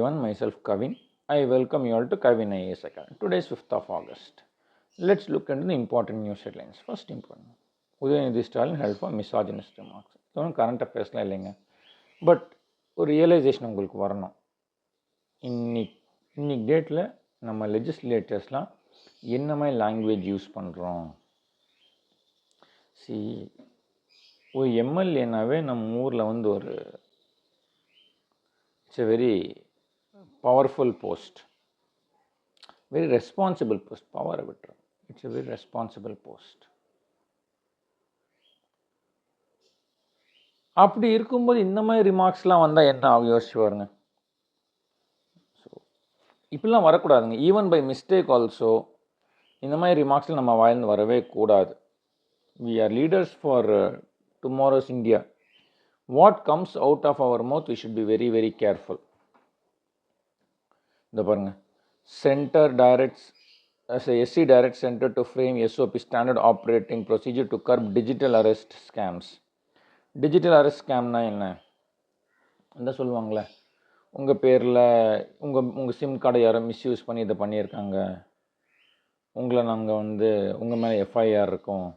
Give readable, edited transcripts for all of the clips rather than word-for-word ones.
everyone, myself Kavin. I welcome you all to Kavin IAS Academy. Today is 5th of August. Let's look into the important news headlines. First important. Udayanithi Stalin held for misogynist remarks. இதொன்றும் current அஃபேர்ஸ்லாம் இல்லைங்க, but ஒரு realisation உங்களுக்கு வரணும். இன்னைக்கு டேட்டில் நம்ம லெஜிஸ்லேட்டர்ஸ்லாம் என்ன மாதிரி லாங்குவேஜ் யூஸ் பண்ணுறோம். ஒரு எம்எல்ஏனாவே நம்ம ஊரில் வந்து ஒரு it's a very powerful post, very responsible post. Power விட்டுரும், it's a very responsible post. அப்படி இருக்கும்போது இந்த மாதிரி ரிமார்க்ஸ்லாம் வந்தால் என்ன ஆகும் யோசிச்சு பாருங்க. ஸோ இப்படிலாம் வரக்கூடாதுங்க. ஈவன் பை மிஸ்டேக் ஆல்சோ இந்த மாதிரி ரிமார்க்ஸில் நம்ம வாழ்ந்து வரவே கூடாது. we are leaders for tomorrow's India. What comes out of our mouth, we should be very very careful. இந்த பாருங்க, center directs as a SC directs center to frame SOP standard operating procedure to curb digital arrest scams. Digital arrest ஸ்கேம்னா என்ன என்ன சொல்லுவாங்களே, உங்கள் பேரில் உங்கள் sim கார்டை யாரோ மிஸ்யூஸ் பண்ணி இதை பண்ணியிருக்காங்க, உங்களை நாங்கள் வந்து உங்கள் மேலே எஃப்ஐஆர் இருக்கும்,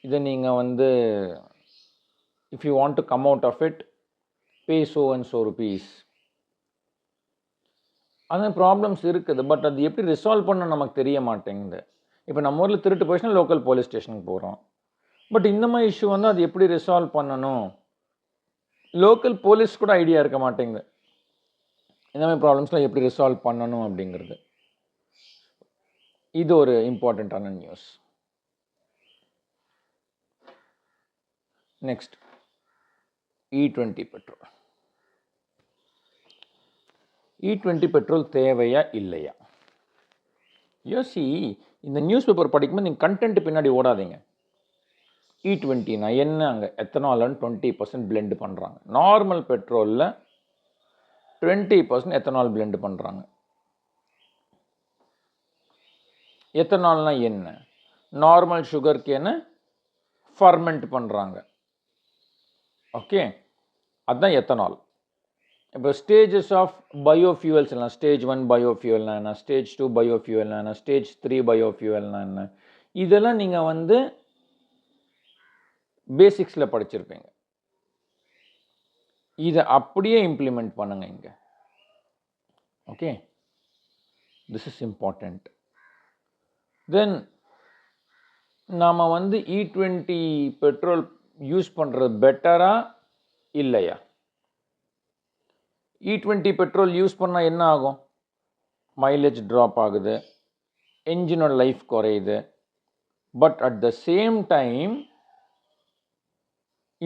இதை நீங்கள் வந்து if you want to come out of it pay so and so rupees. அந்த ப்ராப்ளம்ஸ் இருக்குது, பட் அது எப்படி ரிசால்வ் பண்ண நமக்கு தெரிய மாட்டேங்குது. இப்போ நம்ம ஊரில் திருட்டு போயிடுச்சுன்னா லோக்கல் போலீஸ் ஸ்டேஷனுக்கு போகிறோம், பட் இந்த மாதிரி இஷ்யூ வந்து அது எப்படி ரிசால்வ் பண்ணணும், லோக்கல் போலீஸ் கூட ஐடியா இருக்க மாட்டேங்குது இந்த மாதிரி ப்ராப்ளம்ஸ்லாம் எப்படி ரிசால்வ் பண்ணணும் அப்படிங்கிறது. இது ஒரு இம்பார்ட்டண்ட்டான news. Next, E20 petrol. E20 petrol தேவையா இல்லையா? யோசி, இந்த நியூஸ் பேப்பர் படிக்கும்போது நீங்கள் கண்டென்ட் பின்னாடி ஓடாதீங்க. E20னா என்ன, அங்கே எத்தனால்னு 20% பிளெண்ட் பண்ணுறாங்க. நார்மல் பெட்ரோலில் 20% எத்தனால் பிளெண்ட் பண்ணுறாங்க. எத்தனால்னா என்ன? நார்மல் சுகர் கேனை ஃபர்மெண்ட் பண்ணுறாங்க. ஓகே, அதுதான் எத்தனால். இப்போ ஸ்டேஜஸ் ஆஃப் பயோஃபியூவல்ஸ்னா ஸ்டேஜ் 1 பயோஃபியூவல்னா என்ன, ஸ்டேஜ் 2 பயோஃபியூவல்னா என்ன, ஸ்டேஜ் 3 பயோஃபியூவல்னா என்ன, இதெல்லாம் நீங்கள் வந்து பேசிக்ஸில் படிச்சிருப்பீங்க. இதை அப்படியே இம்ப்ளிமெண்ட் பண்ணுங்க இங்கே. Okay, this is important. Then நாம் வந்து E20 பெட்ரோல் யூஸ் பண்ணுறது பெட்டரா இல்லையா? E20 பெட்ரோல் யூஸ் பண்ணால் என்ன ஆகும்? மைலேஜ் ட்ராப் ஆகுது, என்ஜினோட லைஃப் குறையுது, but at the same time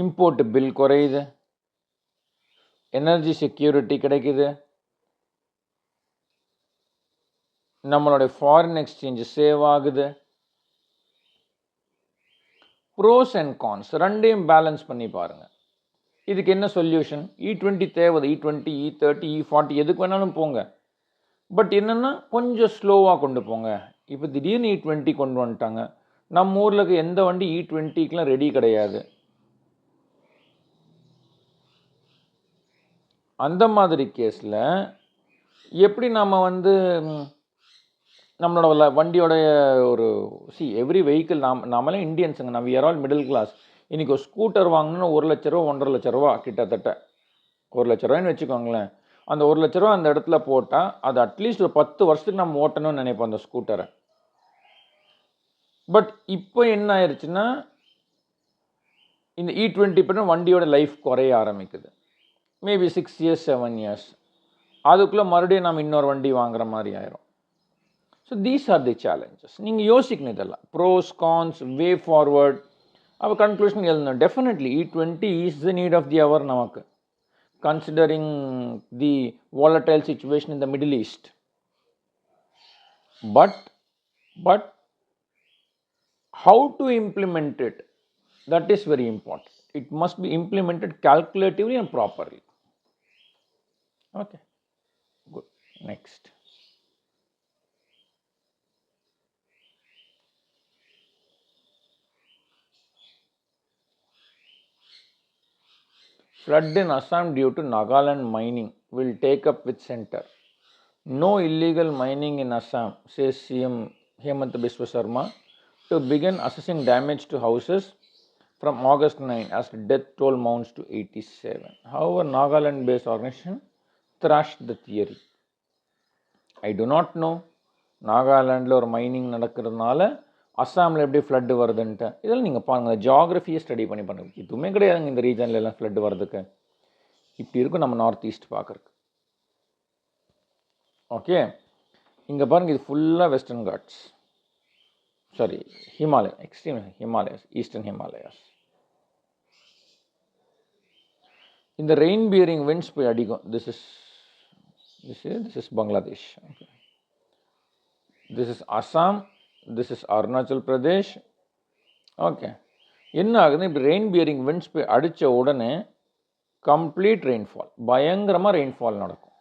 import bill குறையுது, எனர்ஜி செக்யூரிட்டி கிடைக்குது, நம்மளுடைய ஃபாரின் எக்ஸ்சேஞ்ச் சேவ் ஆகுது. ப்ரோஸ் அண்ட் கான்ஸ் ரெண்டையும் பேலன்ஸ் பண்ணி பாருங்கள். இதுக்கு என்ன சொல்யூஷன்? E20 தேவை, E20, E30, E40 எதுக்கு வேணாலும் போங்க, பட் என்னென்னா கொஞ்சம் ஸ்லோவாக கொண்டு போங்க. இப்போ திடீர்னு E20 கொண்டு வந்துட்டாங்க, நம்ம ஊரில் இருக்க எந்த வண்டி E20க்கெலாம் ரெடி கிடையாது. அந்த மாதிரி கேஸில் எப்படி நாம் வந்து நம்மளோட வண்டியோடைய ஒரு எவ்ரி வெஹிக்கிள் நாமளே இண்டியன்ஸுங்க, நம்ம we are all middle class. இன்றைக்கி ஒரு ஸ்கூட்டர் வாங்கணும்னா 1 லட்ச ரூபா 1.5 லட்ச ரூபா கிட்டத்தட்ட 1 லட்ச ரூபாய்னு வச்சுக்கோங்களேன். அந்த 1 லட்ச ரூபா அந்த இடத்துல போட்டால் அது அட்லீஸ்ட் ஒரு 10 வருஷத்துக்கு நம்ம ஓட்டணும்னு நினைப்போம் அந்த ஸ்கூட்டரை. பட் இப்போ என்ன ஆயிடுச்சுன்னா இந்த E20 பெட்ரோல் வண்டியோட லைஃப் குறைய ஆரம்பிக்குது. மேபி 6 years 7 years, அதுக்குள்ளே மறுபடியும் நம்ம இன்னொரு வண்டி வாங்குற மாதிரி ஆயிரும். So these are the challenges. நீங்கள் யோசிக்கணும் இதெல்லாம், ப்ரோஸ் கான்ஸ், வே ஃபார்வர்ட். அப்போ கன்க்ளூஷன் எழுதணும். Definitely E20 is the need of the hour நமக்கு, considering the volatile situation in the Middle East. But how to implement it, that is very important. It must be implemented calculatively and properly. Okay, good. Next, flood in Assam due to Nagaland mining. will take up with center. No illegal mining in Assam, says CM Hemant Biswa Sharma, to begin assessing damage to houses from August 9 as death toll mounts to 87. However, Nagaland-based organization thrashed the theory. I do not know. நாகாலாண்டில் ஒரு mining நடக்கிறதுனால அஸ்ஸாமில் எப்படி flood வருதுன்ட்டு இதெல்லாம் நீங்கள் பாருங்கள், ஜியாகிரஃபியை study பண்ணி பண்ணுங்க. எதுவுமே கிடையாதுங்க இந்த ரீஜனில் எல்லாம் ஃப்ளட்டு வர்றதுக்கு. இப்படி இருக்கும் நம்ம நார்த் ஈஸ்ட் பார்க்குறக்கு. ஓகே, இங்கே பாருங்கள், இது ஃபுல்லாக western Ghats, sorry Himalaya, extreme Himalayas, eastern Himalayas. இந்த ரெயின் பியரிங் விண்ட்ஸ் போய் அடிக்கும். This is Bangladesh. Okay, this is Assam, this is Arunachal Pradesh. ஓகே, என்ன ஆகுது, இப்படி ரெயின் பியரிங் விண்ட்ஸ் போய் அடித்த உடனே கம்ப்ளீட் ரெயின்ஃபால், பயங்கரமாக ரெயின்ஃபால் நடக்கும்.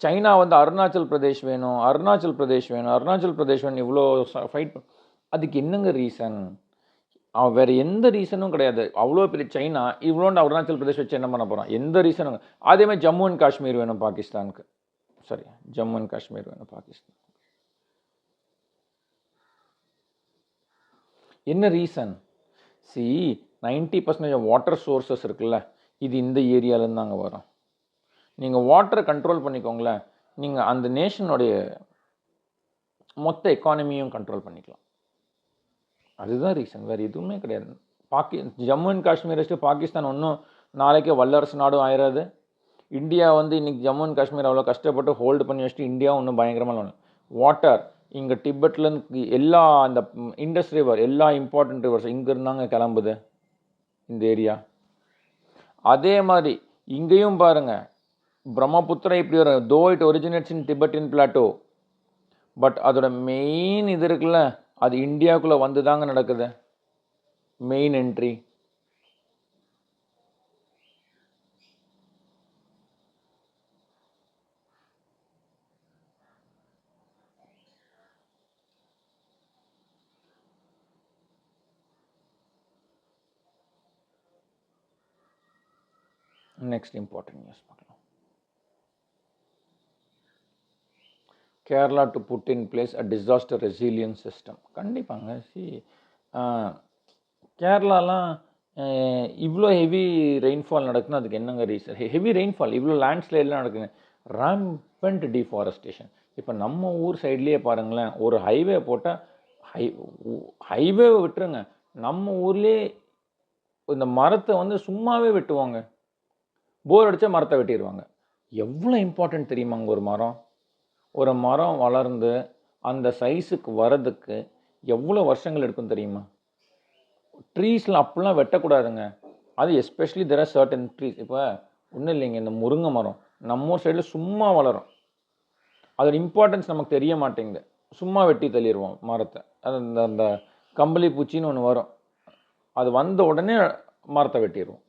சைனா வந்து அருணாச்சல் பிரதேஷ் வேணும், அருணாச்சல் பிரதேஷ் வேணும், அருணாச்சல் பிரதேஷ் வேணும், இவ்வளோ ஃபைட். அதுக்கு என்னங்க ரீசன்? வேறு எந்த ரீசனும் கிடையாது. அவ்வளோ பெரிய சைனா இவ்வளோண்டு அருணாச்சல் பிரதேஷ் வச்சு என்ன பண்ண போகிறான்? எந்த ரீசனும். அதேமாதிரி ஜம்மு அண்ட் காஷ்மீர் வேணும் பாகிஸ்தானுக்கு, சாரி ஜம்மு அண்ட் காஷ்மீர் வேணும் பாகிஸ்தான். என்ன ரீசன்? 90% வாட்டர் சோர்ஸஸ் இருக்குல்ல, இது இந்த ஏரியாவிலேருந்து தாங்க வரும். நீங்கள் வாட்டரை கண்ட்ரோல் பண்ணிக்கோங்களேன், நீங்கள் அந்த நேஷனுடைய மொத்த எக்கானமியும் கண்ட்ரோல் பண்ணிக்கலாம். அதுதான் ரீசன், வேறு எதுவுமே கிடையாது. ஜம்மு அண்ட் காஷ்மீர் வச்சுட்டு பாகிஸ்தான் ஒன்றும் நாளைக்கே வல்லரசு நாடும் ஆயிடாது. இந்தியா வந்து இன்றைக்கி ஜம்மு அண்ட் காஷ்மீர் அவ்வளோ கஷ்டப்பட்டு ஹோல்டு பண்ணி வச்சுட்டு இந்தியா ஒன்றும் பயங்கரமாக ஒன்று. வாட்டர் இங்கே டிபெட்லேருந்து எல்லா அந்த இண்டஸ் ரிவர், எல்லா இம்பார்ட்டன்ட் ரிவர்ஸ் இங்கே இருந்தாங்க கிளம்புது இந்த ஏரியா. அதே மாதிரி இங்கேயும் பாருங்கள், பிரம்மபுத்திரா இப்படி வரும். தோ இட் ஒரிஜினேட்ஸ் இன் டிபெட்டின் பிளாட்டோ, பட் அதோட மெயின் இது இருக்குல்ல, அது இந்தியாவுக்குள்ளே வந்து தாங்க நடக்குது main entry. Next important news பார்க்கலாம். Kerala to put in place a disaster resilience system. கண்டிப்பாங்க. கேரளாலாம் இவ்வளோ ஹெவி ரெயின்ஃபால் நடக்குதுன்னா அதுக்கு என்னங்க ரீசன்? ஹெவி ரெயின்ஃபால், இவ்வளோ லேண்ட்ஸ்லைட்லாம் நடக்குது, ராம்பண்ட் டிஃபாரஸ்டேஷன். இப்போ நம்ம ஊர் சைட்லேயே பாருங்களேன், ஒரு ஹைவே போட்டால் ஹைவேவை விட்டுருங்க, நம்ம ஊர்லேயே இந்த மரத்தை வந்து சும்மாவே வெட்டுவாங்க. போர் அடித்தா மரத்தை வெட்டிடுவாங்க. எவ்வளோ இம்பார்ட்டன்ட் தெரியுமாங்க ஒரு மரம்? ஒரு மரம் வளர்ந்து அந்த சைஸுக்கு வரதுக்கு எவ்வளோ வருஷங்கள் எடுக்கும் தெரியுமா? ட்ரீஸில் அப்படிலாம் வெட்டக்கூடாதுங்க. அது especially there are certain trees. இப்போ ஒன்றும் இல்லைங்க, இந்த முருங்கை மரம் நம்ம ஊர் சைடில் சும்மா வளரும், அதோட இம்பார்ட்டன்ஸ் நமக்கு தெரிய மாட்டேங்குது. சும்மா வெட்டி தள்ளிடுவோம் மரத்தை. அது அந்த கம்பளி பூச்சின்னு ஒன்று வரும், அது வந்த உடனே மரத்தை வெட்டிடுவோம்.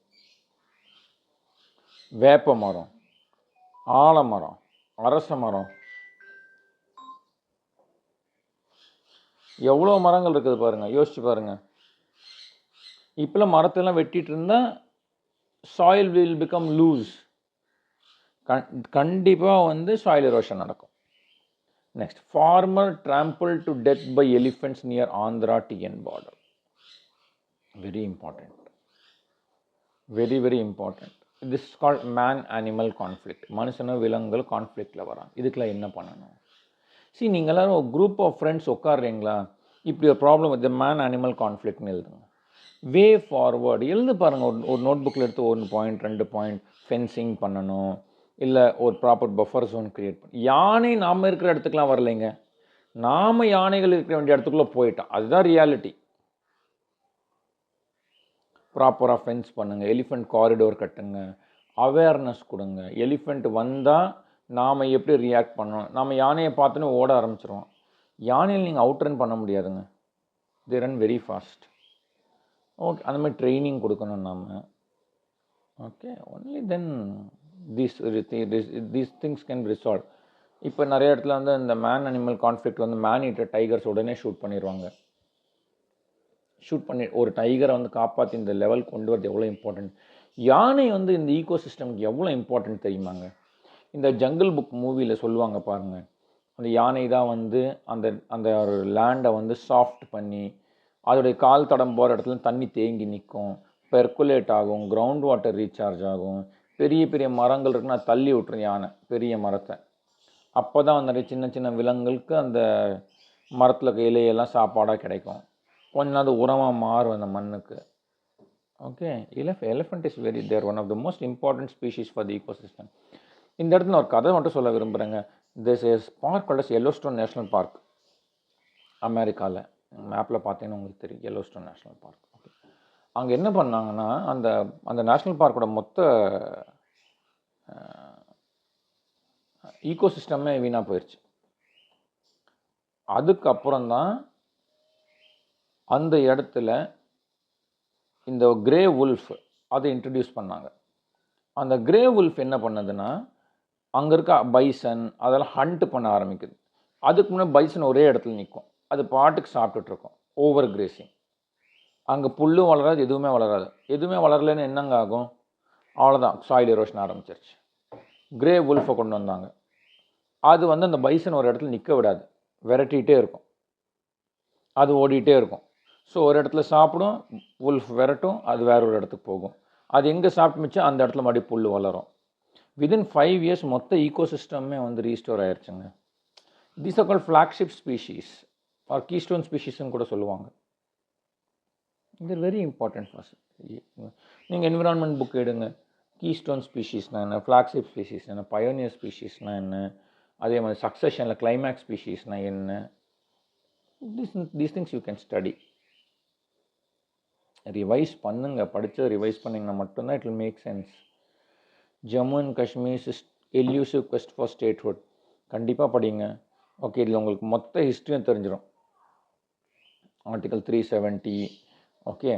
வேப்ப மரம், ஆலமரம், அரச மரம், எவ்வளோ மரங்கள் இருக்குது பாருங்கள், யோசிச்சு பாருங்கள். இப்போலாம் மரத்தெல்லாம் வெட்டிட்டு இருந்தால் சாயில் வில் பிகம் லூஸ். கண்டிப்பாக வந்து சாயில் எரோஷன் நடக்கும். Next, farmer trample to death by elephants near Andhra TN border. Very important, very very important. This is called man animal conflict. மனுஷனும் விலங்குகள் கான்ஃப்ளிக்டில் வராங்க. இதுக்கெல்லாம் என்ன பண்ணணும்? நீங்கள் எல்லோரும் ஒரு குரூப் ஆஃப் ஃப்ரெண்ட்ஸ் உட்காடுறீங்களா, இப்படி ஒரு ப்ராப்ளம் இது மேன் அனிமல் கான்ஃப்ளிக்ட்னு எழுதுங்க. வே ஃபார்வர்டு எழுது பாருங்கள். ஒரு நோட் புக்கில் எடுத்து 1 பாயிண்ட் 2 பாயிண்ட் ஃபென்சிங் பண்ணணும், இல்லை ஒரு ப்ராப்பர் பஃபர் ஜோன் க்ரியேட் பண்ணி. யானை நாம் இருக்கிற இடத்துக்குலாம் வரலைங்க, நாம் யானைகள் இருக்கிற வேண்டிய இடத்துக்குள்ளே போயிட்டோம். அதுதான் ரியாலிட்டி. ப்ராப்பராக ஃபென்ஸ் பண்ணுங்கள், எலிஃபெண்ட் காரிடோர் கட்டுங்க, அவேர்னஸ் கொடுங்க. எலிஃபெண்ட் வந்தால் நாம் எப்படி ரியாக்ட் பண்ணணும். நாம் யானையை பார்த்தோன்னே ஓட ஆரம்பிச்சிருவோம். யானையில் நீங்கள் அவுட் ரன் பண்ண முடியாதுங்க, they run very fast. Okay, அந்த மாதிரி ட்ரைனிங் கொடுக்கணும் நாம். Okay, only then these things can resolve. இப்போ நிறைய இடத்துல வந்து இந்த மேன் அனிமல் கான்ஃப்ளிக்ட் வந்து மேன் ஈட்டர் டைகர்ஸ் உடனே ஷூட் பண்ணிடுவாங்க. ஷூட் பண்ணி ஒரு டைகரை வந்து காப்பாற்றி இந்த லெவல் கொண்டு வரது எவ்வளோ இம்பார்ட்டன்ட். யானை வந்து இந்த ஈகோ சிஸ்டம்க்கு எவ்வளோ இம்பார்ட்டன்ட் தெரியுமாங்க? இந்த ஜங்கிள் புக் மூவியில் சொல்லுவாங்க பாருங்கள், அந்த யானை தான் வந்து அந்த அந்த ஒரு லேண்டை வந்து சாஃப்ட் பண்ணி அதோடைய கால் தடம் போகிற இடத்துல தண்ணி தேங்கி நிற்கும், பெர்குலேட் ஆகும், கிரவுண்ட் வாட்டர் ரீசார்ஜ் ஆகும், பெரிய பெரிய மரங்கள் இருக்குன்னா தள்ளி விட்டுரும் யானை பெரிய மரத்தை. அப்போ தான் நிறைய சின்ன சின்ன விலங்குகளுக்கு அந்த மரத்தில் இருக்க இலையெல்லாம் சாப்பாடாக கிடைக்கும், கொஞ்ச நாள் உரமாக மாறும் அந்த மண்ணுக்கு. Okay, elephant is very they're one of the most important species for the ecosystem. இந்த இடத்துல ஒரு கதை மட்டும் சொல்ல விரும்புகிறேங்க. This is park called Yellowstone National Park. அமெரிக்காவில் மேப்பில் பார்த்தீங்கன்னா உங்களுக்கு தெரியும் எல்லோஸ்டோன் நேஷ்னல் பார்க். ஓகே, அங்கே என்ன பண்ணாங்கன்னா அந்த அந்த நேஷ்னல் பார்க்கோட மொத்த ஈகோசிஸ்டமே வீணாக போயிடுச்சு. அதுக்கப்புறம் தான் அந்த இடத்துல இந்த கிரே உல்ஃப் அதை இன்ட்ரடியூஸ் பண்ணாங்க. அந்த கிரே உல்ஃப் என்ன பண்ணதுன்னா அங்கே இருக்க பைசன் அதெல்லாம் ஹண்ட் பண்ண ஆரம்பிக்குது. அதுக்கு முன்னாடி பைசன் ஒரே இடத்துல நிற்கும், அது பாட்டுக்கு சாப்பிட்டுட்ருக்கும், ஓவர் கிரேசிங். அங்கே புல்லும் வளராது, எதுவுமே வளராது. எதுவுமே வளரலன்னு என்னங்க ஆகும்? அவ்வளோதான், சாயில் எரோஷன் ஆரம்பிச்சிருச்சு. கிரே உல்ஃபை கொண்டு வந்தாங்க. அது வந்து அந்த பைசன் ஒரு இடத்துல நிற்க விடாது, விரட்டிகிட்டே இருக்கும், அது ஓடிட்டே இருக்கும். ஸோ ஒரு இடத்துல சாப்பிடும், உல்ஃப் விரட்டும், அது வேற ஒரு இடத்துக்கு போகும். அது எங்கே சாப்பிட்டு மிச்சம் அந்த இடத்துல மறுபடியும் புல் வளரும். விதின் 5 years மொத்த ஈகோசிஸ்டமே வந்து ரீஸ்டோர் ஆயிடுச்சுங்க. These are called flagship species or keystone ஸ்பீஷீஸ்ன்னு கூட சொல்லுவாங்க. இது வெரி இம்பார்ட்டன்ட் ஃபார். நீங்கள் என்விரான்மெண்ட் புக் எடுங்க, கீஸ்டோன் ஸ்பீஷீஸ்னால் என்ன, ஃப்ளாக்ஷிப் ஸ்பீஷீஸ் என்ன, பயோனியர் ஸ்பீஷீஸ்னால் என்ன, அதே மாதிரி சக்சஷனில் கிளைமேக்ஸ் ஸ்பீஷீஸ்னால் என்ன, these things you can study. Revise பண்ணுங்க, படித்து ரிவைஸ் பண்ணிங்கன்னா மட்டும்தான் it will make sense. Jammu and Kashmir elusive quest for statehood கண்டிப்பாக படிங்க. ஓகே, இதில் உங்களுக்கு மொத்த ஹிஸ்ட்ரியும் தெரிஞ்சிடும். ஆர்டிகல் 370, ஓகே,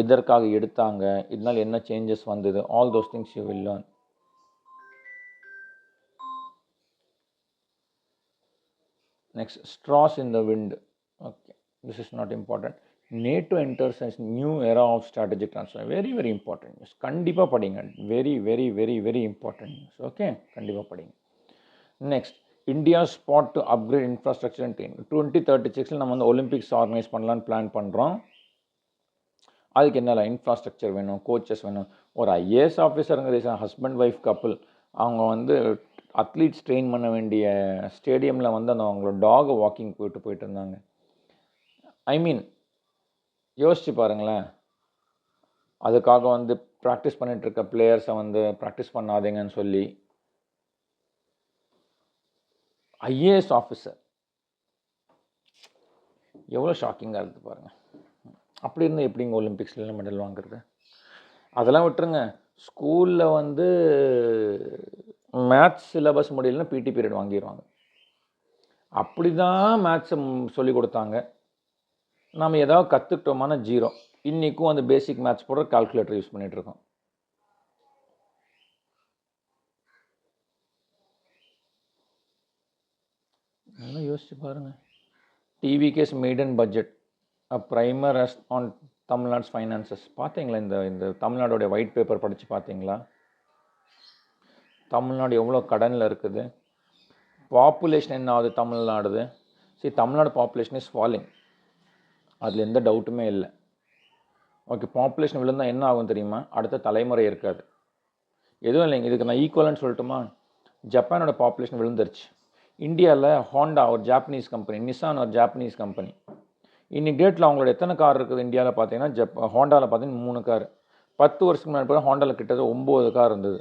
எதற்காக எடுத்தாங்க, இதனால் என்ன சேஞ்சஸ் வந்தது, all those things you will learn. Next, straws in the wind. Okay, this is not important. NATO enters as new era of strategic transfer. Very very important news, கண்டிப்பாக படிங்க. Very very very very important news. Okay, கண்டிப்பாக படிங்க. Next, India spot to upgrade infrastructure and train. 2036 நம்ம வந்து Olympics organise பண்ணலான்னு plan பண்ணுறோம். அதுக்கு என்ன இன்ஃப்ராஸ்ட்ரக்சர் வேணும், கோச்சஸ் வேணும். ஒரு ஐஏஎஸ் ஆஃபீஸருங்கிற ஹஸ்பண்ட் ஒய்ஃப் கப்புள், அவங்க வந்து அத்லீட்ஸ் ட்ரெயின் பண்ண வேண்டிய ஸ்டேடியமில் வந்து அந்த அவங்களோட டாகை வாக்கிங் போயிட்டு இருந்தாங்க. ஐ மீன் யோசிச்சு பாருங்களேன். அதுக்காக வந்து ப்ராக்டிஸ் பண்ணிட்டு இருக்க பிளேயர்ஸை வந்து ப்ராக்டிஸ் பண்ணாதீங்கன்னு சொல்லி ஐஏஎஸ் ஆஃபீஸர், எவ்வளோ ஷாக்கிங்காக இருக்குது பாருங்கள். அப்படி இருந்தால் எப்படிங்க ஒலிம்பிக்ஸில் மெடல் வாங்குறது? அதெல்லாம் விட்டுருங்க. ஸ்கூலில் வந்து மேத்ஸ் சிலபஸ் முடியலன்னா பிடி பீரியட் வாங்கிடுவாங்க. அப்படி தான் மேத்ஸை சொல்லிக் கொடுத்தாங்க. நம்ம ஏதாவது கற்றுக்கிட்டோமான ஜீரோ. இன்றைக்கும் அந்த பேசிக் மேத்ஸ் போடுற கால்குலேட்டர் யூஸ் பண்ணிகிட்ருக்கோம். நல்லா யோசிச்சு பாருங்கள். TVK's maiden budget a primer on Tamil Nadu finances. பார்த்தீங்களா? இந்த தமிழ்நாடுடைய ஒயிட் பேப்பர் படித்து பார்த்தீங்களா? தமிழ்நாடு எவ்வளோ கடனில் இருக்குது, பாப்புலேஷன் என்ன ஆகுது தமிழ்நாடு. சரி, தமிழ்நாடு பாப்புலேஷன் இஸ் ஃபாலிங், அதில் எந்த டவுட்டுமே இல்லை. ஓகே, பாப்புலேஷன் விழுந்தால் என்ன ஆகும் தெரியுமா? அடுத்த தலைமுறை இருக்காது. எதுவும் இல்லைங்க, இதுக்கு நான் ஈக்குவலன்னு சொல்லட்டுமா? ஜப்பானோட பாப்புலேஷன் விழுந்துருச்சு. இந்தியாவில் ஹோண்டா ஒரு ஜாப்பனீஸ் கம்பெனி, நிசான் ஒரு ஜாப்பனீஸ் கம்பெனி. இன்னைக்கு டேட்டில் அவங்களோட எத்தனை கார் இருக்குது இந்தியாவில் பார்த்தீங்கன்னா, ஹோண்டாவில் பார்த்தீங்கன்னா 3 கார். 10 வருஷத்துக்கு முன்னாடி ஹோண்டாவில் கிட்டத்தட்ட 9 கார் இருந்தது.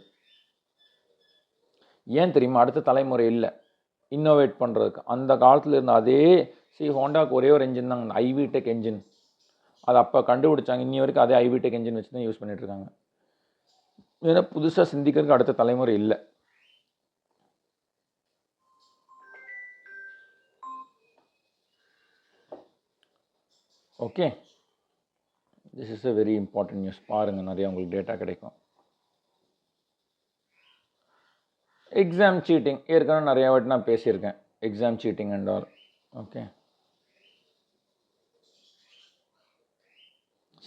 ஏன் தெரியுமா? அடுத்த தலைமுறை இல்லை இன்னோவேட் பண்ணுறதுக்கு. அந்த காலத்தில் இருந்த அதே ஹோண்டாவுக்கு ஒரே ஒரு என்ஜின் தாங்க, அந்த ஐவிடெக் என்ஜின். அது அப்போ கண்டுபிடிச்சாங்க. இன்னி வரைக்கும் அதே ஐவிடெக் என்ஜின் வச்சு தான் யூஸ் பண்ணிகிட்ருக்காங்க. ஏன்னா புதுசாக சிந்திக்கிறதுக்கு அடுத்த தலைமுறை இல்லை. Okay, this is a very important news. பாருங்கள், நிறையா உங்களுக்கு டேட்டா கிடைக்கும். எக்ஸாம் சீட்டிங் ஏற்கனவே நிறையா வாட்டி நான் பேசியிருக்கேன். Exam cheating and all. Okay,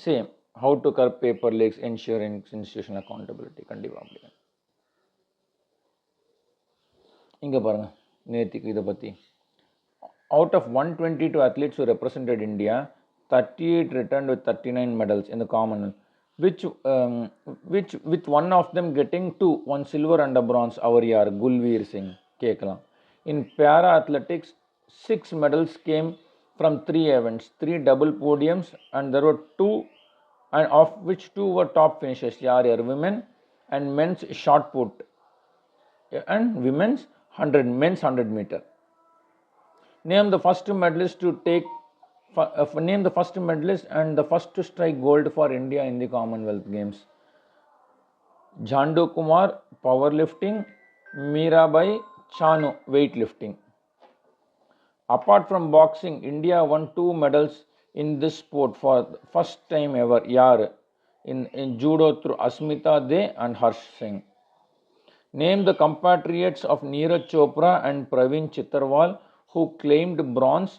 same how to curb paper leaks, ensuring institution accountability. கண்டிப்பாக அப்படி. இங்கே பாருங்கள் நேற்றுக்கு இதை பற்றி. Out of 122 athletes who represented India, 38 returned with 39 medals in the Commonwealth, which with one of them getting two, one silver and a bronze. Our yaar Gulveer Singh கேட்கலாம். In para athletics, 6 medals came from 3 events, 3 double podiums, and there were 2, and of which 2 were top finishes. Yaar women and men's shot put, and women's 100, men's 100 meter. Name the first medalist to take. Name the first medalist and the first to strike gold for India in the Commonwealth Games. Jhandu Kumar, powerlifting. Mirabai Chanu, weightlifting. Apart from boxing, India won 2 medals in this sport for the first time ever. Yaar in judo through Asmita De and Harsh Singh. Name the compatriots of Neeraj Chopra and Praveen Chitterwal who claimed bronze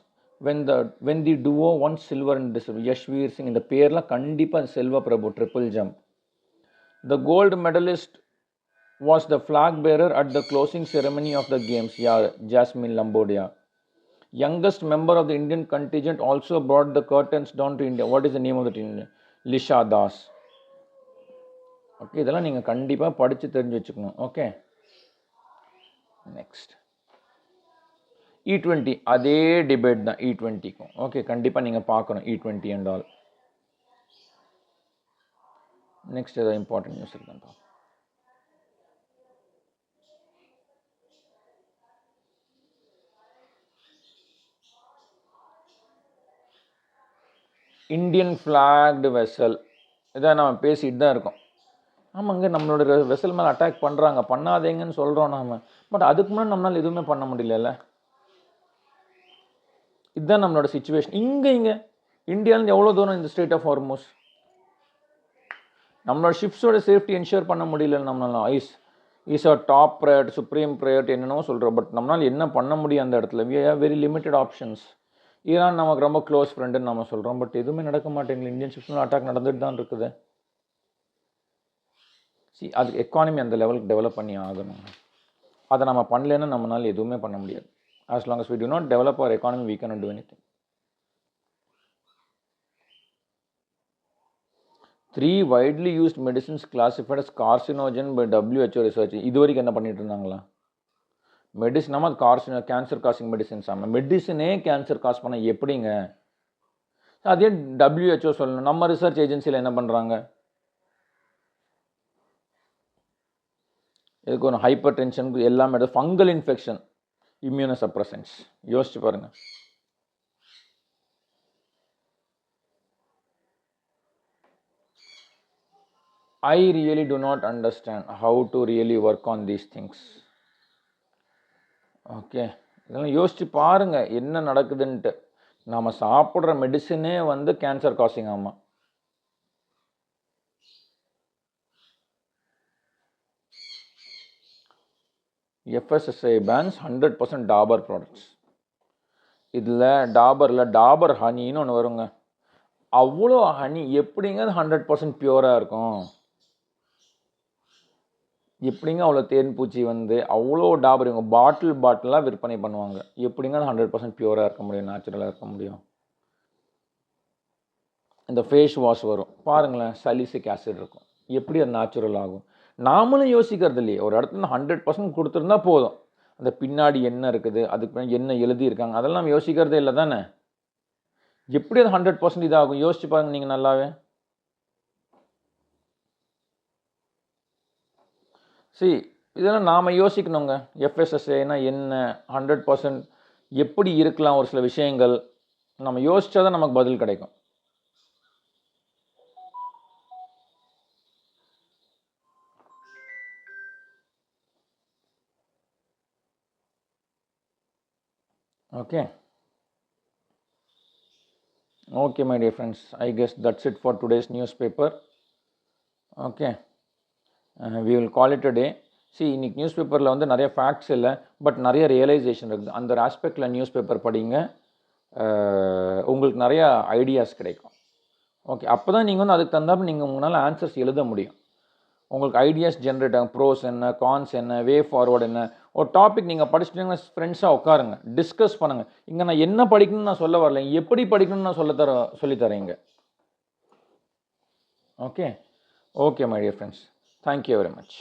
when the duo won silver in this. Yashveer Singh, இந்த பேர்லாம் கண்டிப்பாக செல்வ பிரபு triple jump. The gold medalist was the flag bearer at the closing ceremony of the games. Yaar Jasmine Lambodia. Youngest member of the Indian contingent also brought the curtains down to India. What is the name of the team? Lisha Das. Okay, இதெல்லாம் நீங்கள் கண்டிப்பாக படித்து தெரிஞ்சு வச்சுக்கணும். Okay, next E20. அதே debate தான் E20க்கும். Okay, கண்டிப்பாக நீங்கள் பார்க்கணும் E20 அண்ட் ஆல். நெக்ஸ்ட் ஏதாவது இம்பார்ட்டன்ட் நியூஸ் இருக்குன்னு. இந்தியன் ஃப்ளாக்டு வெசல், இதான் நம்ம பேசிட்டு தான் இருக்கோம். ஆமாங்க, நம்மளோட வெசல் மேலே அட்டாக் பண்ணுறாங்க, பண்ணாதேங்கன்னு சொல்கிறோம் நாம். பட் அதுக்கு முன்னாடி நம்மளால் எதுவுமே பண்ண முடியல. இதுதான் நம்மளோட சிச்சுவேஷன். இங்கே இந்தியாவிலேருந்து எவ்வளோ தூரம் இந்த ஸ்ட்ரெய்ட் ஆஃப் ஹார்மோஸ், நம்மளோட ஷிப்ஸோட சேஃப்டி என்ஷூர் பண்ண முடியல. நம்மளால is a top priority, supreme priority என்னென்னோ சொல்கிறோம். பட் நம்மளால் என்ன பண்ண முடியும் அந்த இடத்துல? We have very limited options. Iran நமக்கு ரொம்ப க்ளோஸ் ஃப்ரெண்டுன்னு நம்ம சொல்கிறோம். பட் எதுவுமே நடக்க மாட்டேங்குது. இந்தியன் ஷிப்ஸ் மேலே அட்டாக் நடந்துட்டு தான் இருக்குது. அது எக்கானமி அந்த லெவலுக்கு டெவலப் பண்ணி ஆகணும். அதை நம்ம பண்ணலன்னா நம்மளால் எதுவுமே பண்ண முடியாது. as long as we do not develop our economy, we cannot do anything. 3 widely used medicines classified as carcinogen by WHO research. இது வரைக்கும் என்ன பண்ணிட்டு இருந்தாங்களா? மெடிசன் நம்ம கார்சினோ, கேன்சர் காசிங் மெடிசன்ஸ். ஆமாம், மெடிசனே கேன்சர் காஸ் பண்ண எப்படிங்க? அதே WHO சொல்லணும். நம்ம ரிசர்ச் ஏஜென்சியில் என்ன பண்ணுறாங்க? இதுக்கு ஒரு ஹைப்பர் டென்ஷனுக்கு எல்லாமே ஃபங்கல் இன்ஃபெக்ஷன், இம்யூனோசப்ரசன்ஸ். யோசிச்சு பாருங்க. I really do not understand how to really work on these things. Okay, இதெல்லாம் யோசிச்சு பாருங்க என்ன நடக்குதுன்ட்டு. நாம் சாப்பிட்ற மெடிசனே கேன்சர் காசிங். ஆமாம், FSSAI bans 100% டாபர் ப்ராடக்ட்ஸ். இதில் டாபர் ஹனின்னு ஒன்று வருங்க. அவ்வளோ ஹனி எப்படிங்க 100% பியூராக இருக்கும்? எப்படிங்க அவ்வளோ தேன் பூச்சி அவ்வளோ டாபர் இவங்க பாட்டிலாக விற்பனை பண்ணுவாங்க. எப்படிங்க அது 100% பியூராக இருக்க முடியும், நேச்சுரலாக இருக்க முடியும்? இந்த ஃபேஸ் வாஷ் வரும் பாருங்களேன், சலிசிக் ஆசிட் இருக்கும். எப்படி அது நேச்சுரல் ஆகும்? நாமளும் யோசிக்கிறது இல்லையே. ஒரு இடத்துல 100% கொடுத்துருந்தா போதும். அந்த பின்னாடி என்ன இருக்குது, அதுக்கு என்ன எழுதியிருக்காங்க, அதெல்லாம் யோசிக்கிறதே இல்லை தானே. எப்படி அது 100% இதாகும்? யோசிச்சு பாருங்க நீங்கள் நல்லாவே. இதெல்லாம் நாம் யோசிக்கணுங்க. FSSAIனா என்ன, 100% எப்படி இருக்கலாம்? ஒரு சில விஷயங்கள் நம்ம யோசிச்சா தான் நமக்கு பதில் கிடைக்கும். Okay, my dear friends, I guess that's it for today's newspaper. Okay, we will call it a day. இன்னைக்கு நியூஸ் பேப்பரில் நிறைய ஃபேக்ட்ஸ் இல்லை, பட் நிறைய ரியலைசேஷன் இருக்குது. அந்த ஒரு ஆஸ்பெக்டில் நியூஸ் பேப்பர் படிங்க, உங்களுக்கு நிறையா ஐடியாஸ் கிடைக்கும். ஓகே, அப்போ தான் நீங்கள் அதுக்கு தந்தாப்புல நீங்கள் உங்களால் ஆன்சர்ஸ் எழுத முடியும். உங்களுக்கு ஐடியாஸ் ஜென்ரேட் ஆகும். ப்ரோஸ் என்ன, கான்ஸ் என்ன, வே ஃபார்வர்டு என்ன. ஒரு டாபிக் நீங்கள் படிச்சிட்டிங்கன்னா ஃப்ரெண்ட்ஸாக உட்காருங்க, டிஸ்கஸ் பண்ணுங்கள். இங்கே நான் என்ன படிக்கணும்னு நான் சொல்ல வரல, எப்படி படிக்கணும்னு நான் சொல்லித்தரேன் இங்கே. Okay, okay my dear friends, thank you very much.